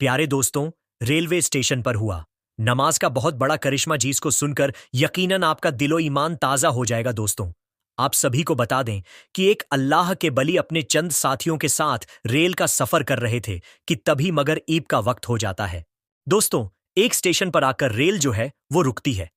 प्यारे दोस्तों, railway station पर हुआ नमाज का बहुत बड़ा करिश्मा जिसको सुनकर यकीनन आपका दिलो ईमान ताजा हो जाएगा। दोस्तों, आप सभी को बता दें कि एक अल्लाह के बली अपने चंद साथियों के साथ रेल का सफर कर रहे थे कि तभी मगर ईद का वक्त हो जाता है। दोस्तों, एक स्टेशन पर आकर रेल जो है वो रुकती है।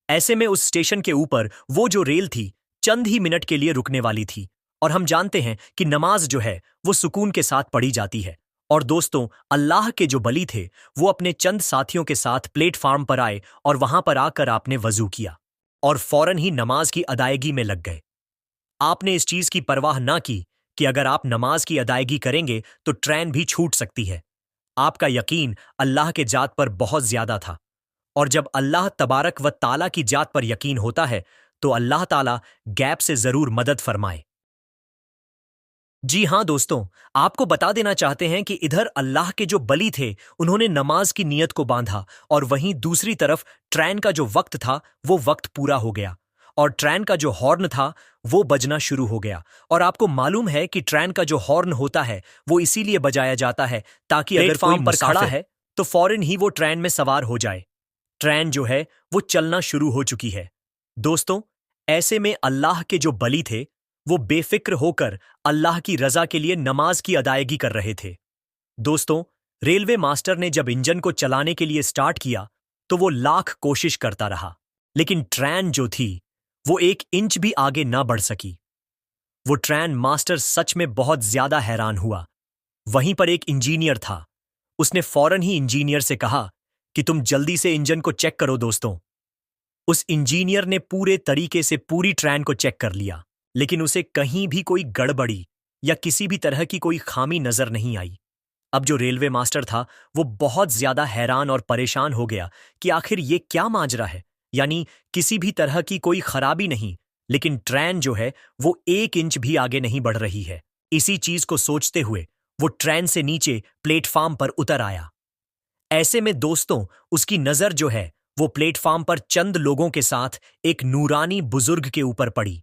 ऐसे में उस स्टेशन के ऊपर वो जो रेल थी चंद ही मिनट के लिए रुकने वाली थी। और हम जानते हैं कि नमाज जो है वो सुकून के साथ पढ़ी जाती है। और दोस्तों, अल्लाह के जो बली थे वो अपने चंद साथियों के साथ प्लेटफार्म पर आए और वहां पर आकर आपने वजू किया और फौरन ही नमाज की अदायगी में लग गए। आपने इस चीज की परवाह ना की कि अगर आप नमाज की अदायगी करेंगे तो ट्रेन भी छूट सकती है। आपका यकीन अल्लाह के जात पर बहुत ज्यादा था। और जब अल्लाह तबारक व ताला की जात पर यकीन होता है तो अल्लाह ताला गैप से जरूर मदद फरमाए। जी हां दोस्तों, आपको बता देना चाहते हैं कि इधर अल्लाह के जो बली थे उन्होंने नमाज की नीयत को बांधा और वहीं दूसरी तरफ ट्रेन का जो वक्त था वो वक्त पूरा हो गया और ट्रेन का जो हॉर्न था वो बजना शुरू हो गया। और आपको मालूम है कि ट्रेन का जो हॉर्न होता है वो इसीलिए बजाया जाता है ताकि अगर कोई प्लेटफॉर्म पर खड़ा मुसाफिर है तो फौरन ही वो ट्रेन में सवार हो जाए। ट्रेन जो है वो चलना शुरू हो चुकी है। दोस्तों, ऐसे में अल्लाह के जो बली थे वो बेफिक्र होकर अल्लाह की रजा के लिए नमाज की अदायगी कर रहे थे। दोस्तों, रेलवे मास्टर ने जब इंजन को चलाने के लिए स्टार्ट किया तो वो लाख कोशिश करता रहा, लेकिन ट्रेन जो थी वो एक इंच भी आगे ना बढ़ सकी। वो ट्रेन मास्टर सच में बहुत ज्यादा हैरान हुआ। वहीं पर एक इंजीनियर था। उसने फौरन ही इंजीनियर से कहा कि तुम जल्दी से इंजन को चेक करो। दोस्तों, उस इंजीनियर ने पूरे तरीके से पूरी ट्रेन को चेक कर लिया, लेकिन उसे कहीं भी कोई गड़बड़ी या किसी भी तरह की कोई खामी नजर नहीं आई। अब जो रेलवे मास्टर था वो बहुत ज्यादा हैरान और परेशान हो गया कि आखिर ये क्या माजरा है। यानी किसी भी तरह की कोई खराबी नहीं, लेकिन ट्रेन जो है वो एक इंच भी आगे नहीं बढ़ रही है। इसी चीज को सोचते हुए वो ट्रेन से नीचे प्लेटफार्म पर उतर आया। ऐसे में दोस्तों, उसकी नजर जो है वो प्लेटफार्म पर चंद लोगों के साथ एक नूरानी बुजुर्ग के ऊपर पड़ी।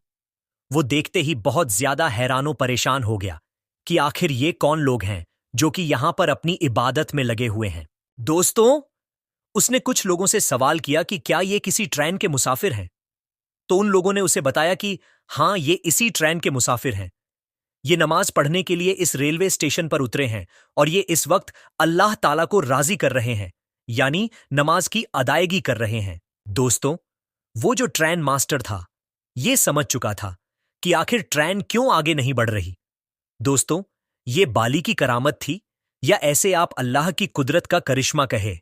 वो देखते ही बहुत ज्यादा हैरानो परेशान हो गया कि आखिर ये कौन लोग हैं जो कि यहां पर अपनी इबादत में लगे हुए हैं। दोस्तों, उसने कुछ लोगों से सवाल किया कि क्या ये किसी ट्रेन के मुसाफिर हैं। तो उन लोगों ने उसे बताया कि हां, ये इसी ट्रेन के मुसाफिर हैं। ये नमाज पढ़ने के लिए इस रेलवे स्टेशन पर उतरे हैं और ये इस वक्त अल्लाह ताला को राजी कर रहे हैं, यानी नमाज की अदायगी कर रहे हैं। दोस्तों, वो जो ट्रेन मास्टर था ये समझ चुका था कि आखिर ट्रेन क्यों आगे नहीं बढ़ रही। दोस्तों, ये बाली की करामत थी या ऐसे आप अल्लाह की कुदरत का करिश्मा कहे।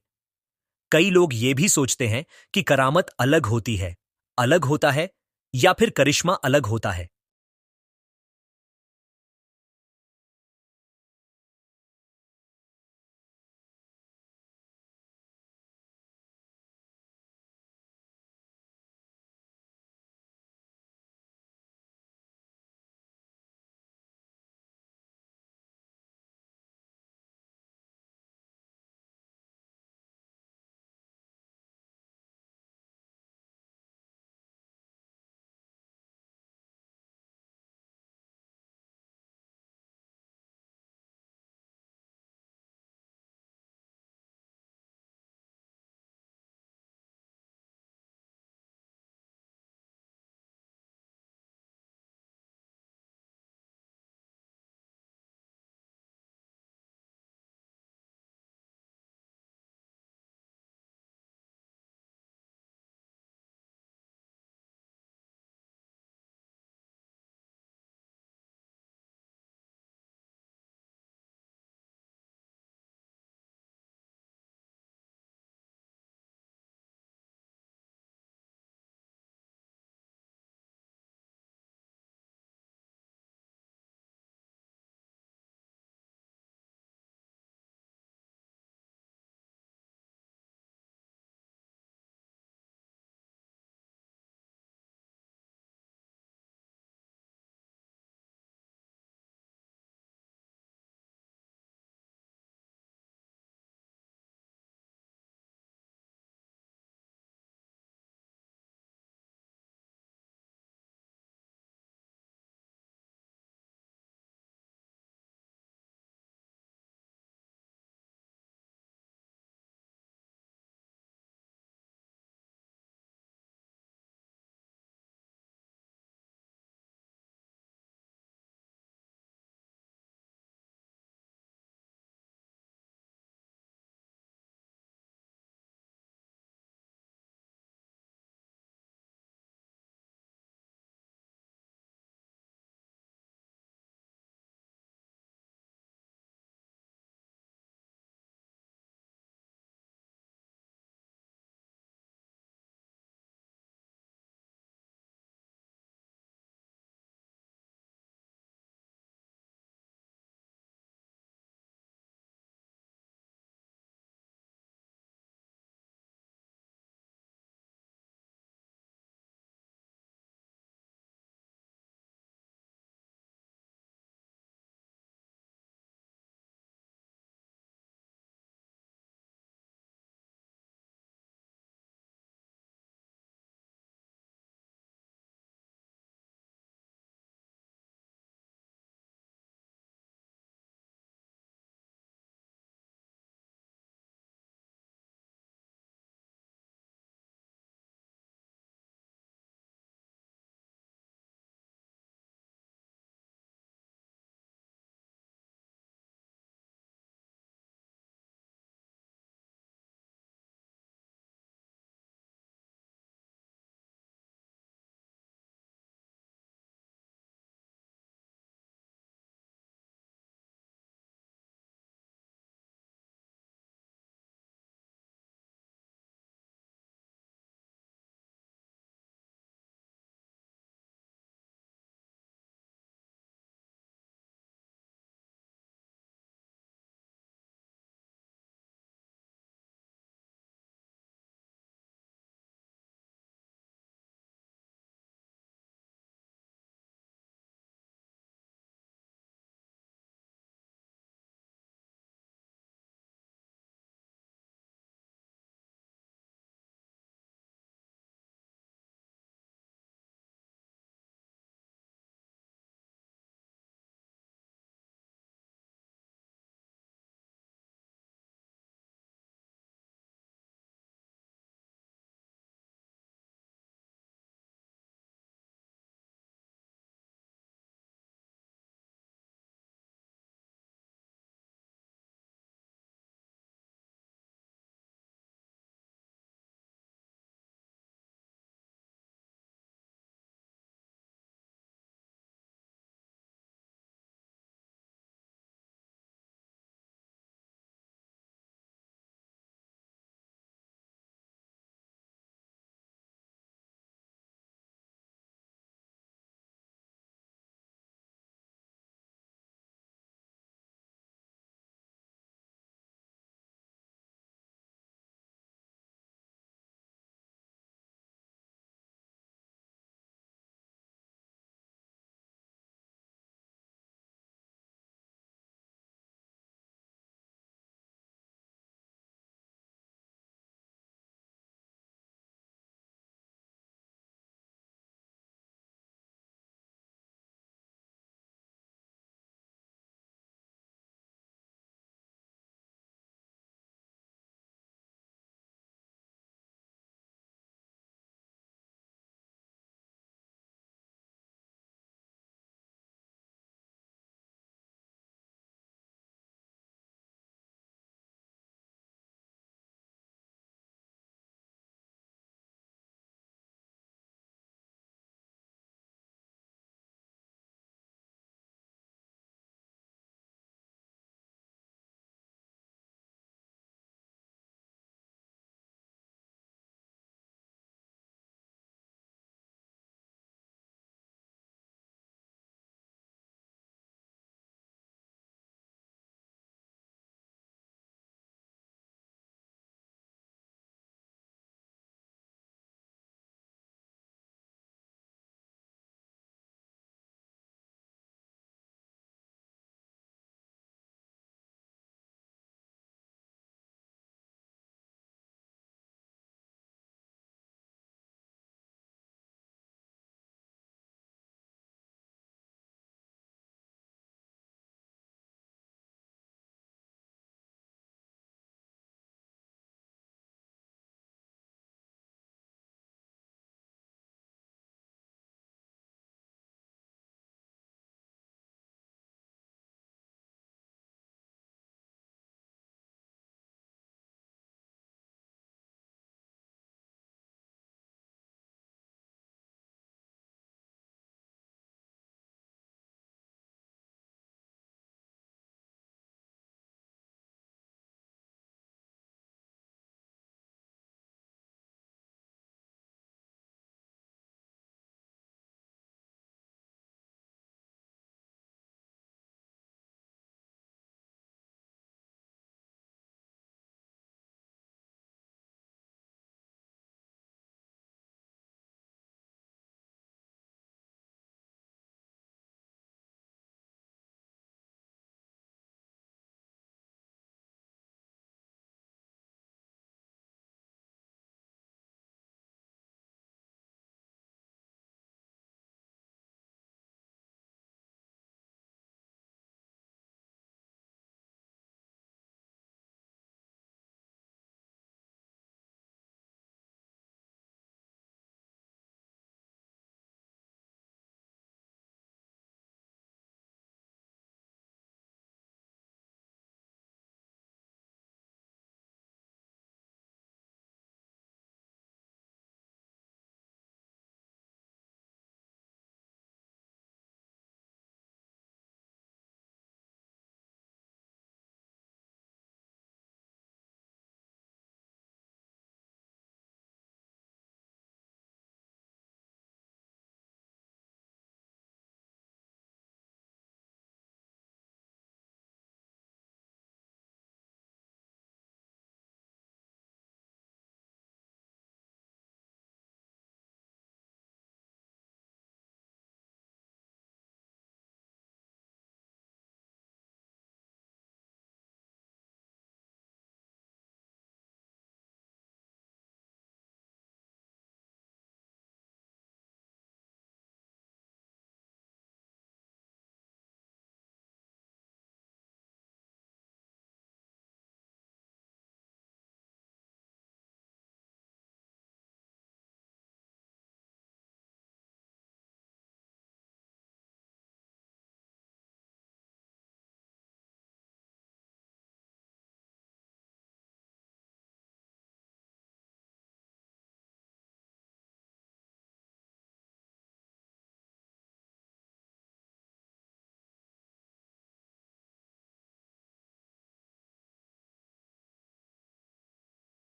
कई लोग ये भी सोचते हैं कि करामत अलग होती है, अलग होता है, या फिर करिश्मा अलग होता है।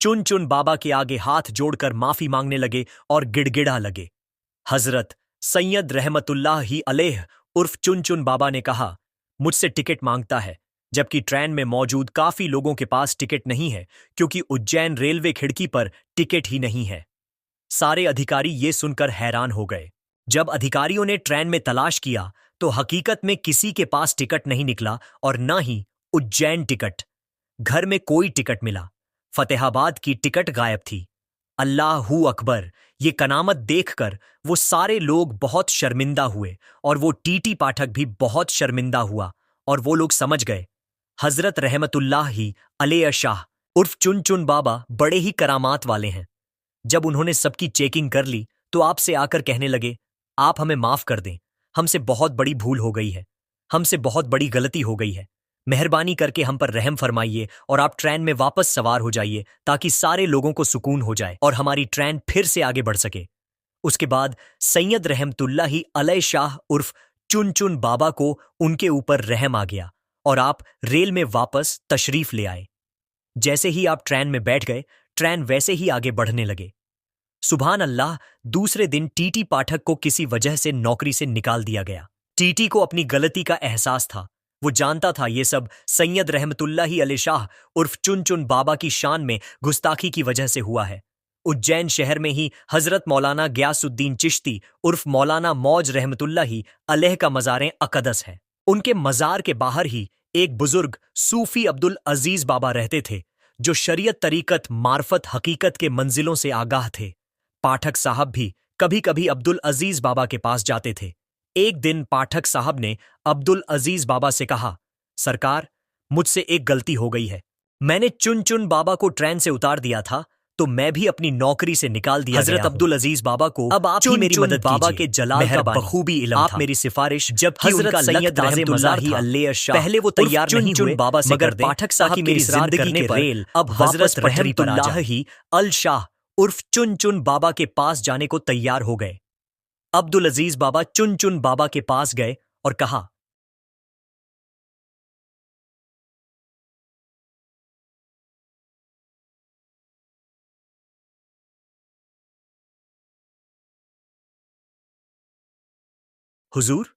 चुन चुन बाबा के आगे हाथ जोड़कर माफी मांगने लगे और गिड़गिड़ा लगे। हजरत सैयद रहमतुल्लाह ही अलैह उर्फ चुन चुन बाबा ने कहा, मुझसे टिकट मांगता है, जबकि ट्रेन में मौजूद काफी लोगों के पास टिकट नहीं है, क्योंकि उज्जैन रेलवे खिड़की पर टिकट ही नहीं है। सारे अधिकारी ये सुनकर हैरान हो गए। जब अधिकारियों ने ट्रेन में तलाश किया तो हकीकत में किसी के पास टिकट नहीं निकला और न ही उज्जैन टिकट। घर में कोई टिकट मिला, फतेहाबाद की टिकट गायब थी। अल्लाहू अकबर, ये कनामत देखकर वो सारे लोग बहुत शर्मिंदा हुए और वो टीटी पाठक भी बहुत शर्मिंदा हुआ और वो लोग समझ गए हजरत रहमतुल्लाह ही अलैह शाह उर्फ चुन चुन बाबा बड़े ही करामात वाले हैं। जब उन्होंने सबकी चेकिंग कर ली तो आपसे आकर कहने लगे, आप हमें माफ कर दें, हमसे बहुत बड़ी भूल हो गई है, हमसे बहुत बड़ी गलती हो गई है, मेहरबानी करके हम पर रहम फरमाइए और आप ट्रेन में वापस सवार हो जाइए ताकि सारे लोगों को सुकून हो जाए और हमारी ट्रेन फिर से आगे बढ़ सके। उसके बाद सैयद रहमतुल्लाही अलैह शाह उर्फ चुन चुन बाबा को उनके ऊपर रहम आ गया और आप रेल में वापस तशरीफ ले आए। जैसे ही आप ट्रेन में बैठ गए, ट्रेन वैसे ही आगे बढ़ने लगे। सुभान अल्लाह, दूसरे दिन टीटी पाठक को किसी वजह से नौकरी से निकाल दिया गया। टीटी को अपनी गलती का एहसास था। वो जानता था ये सब सैयद रहमतुल्लाही अलैह शाह उर्फ चुन चुन बाबा की शान में गुस्ताखी की वजह से हुआ है। उज्जैन शहर में ही हजरत मौलाना गयासुद्दीन चिश्ती उर्फ मौलाना मौज रहमतुल्लाही अलैह का मज़ार अकदस है। उनके मज़ार के बाहर ही एक बुजुर्ग सूफी अब्दुल अजीज बाबा रहते थे, जो शरीयत तरीकत मार्फत हकीकत के मंजिलों से आगाह थे। पाठक साहब भी कभी कभी अब्दुल अजीज बाबा के पास जाते थे। एक दिन पाठक साहब ने अब्दुल अजीज बाबा से कहा, सरकार, मुझसे एक गलती हो गई है। मैंने चुन चुन बाबा को ट्रेन से उतार दिया था तो मैं भी अपनी नौकरी से निकाल दिया हजरत अब्दुल अजीज बाबा को अब आप ही मेरी मदद बाबा के जलाल का बखूबी इल्म आप मेरी सिफारिश जबकि उनका सैयद रहमतुल्लाही अलैह शाह पहले वो तैयार नहीं हुए बाबा से मगर पाठक साहब की मेरी जिंदगी के रेल अब हजरत रहमतुल्लाही अल शाह उर्फ चुन चुन बाबा के पास जाने को तैयार हो गए। अब्दुल अजीज बाबा चुन चुन बाबा के पास गए और कहा, हुजूर,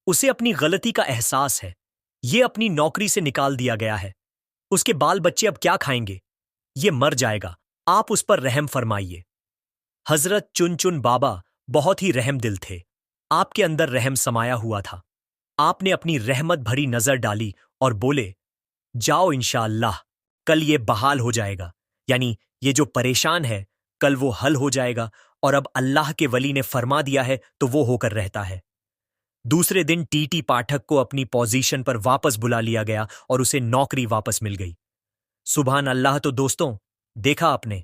उसे अपनी गलती का एहसास है। ये अपनी नौकरी से निकाल दिया गया है। उसके बाल बच्चे अब क्या खाएंगे? ये मर जाएगा। आप उस पर रहम फरमाइए। हजरत चुन चुन बाबा बहुत ही रहमदिल थे। आपके अंदर रहम समाया हुआ था। आपने अपनी रहमत भरी नजर डाली और बोले, जाओ इंशाअल्लाह, कल ये बहाल हो जाएगा। यानी ये जो परेशान है कल वो हल हो जाएगा और अब अल्लाह के वली ने फरमा दिया है तो वो होकर रहता है। दूसरे दिन टीटी पाठक को अपनी पोजीशन पर वापस बुला लिया गया और उसे नौकरी वापस मिल गई। सुभान अल्लाह। तो दोस्तों, देखा आपने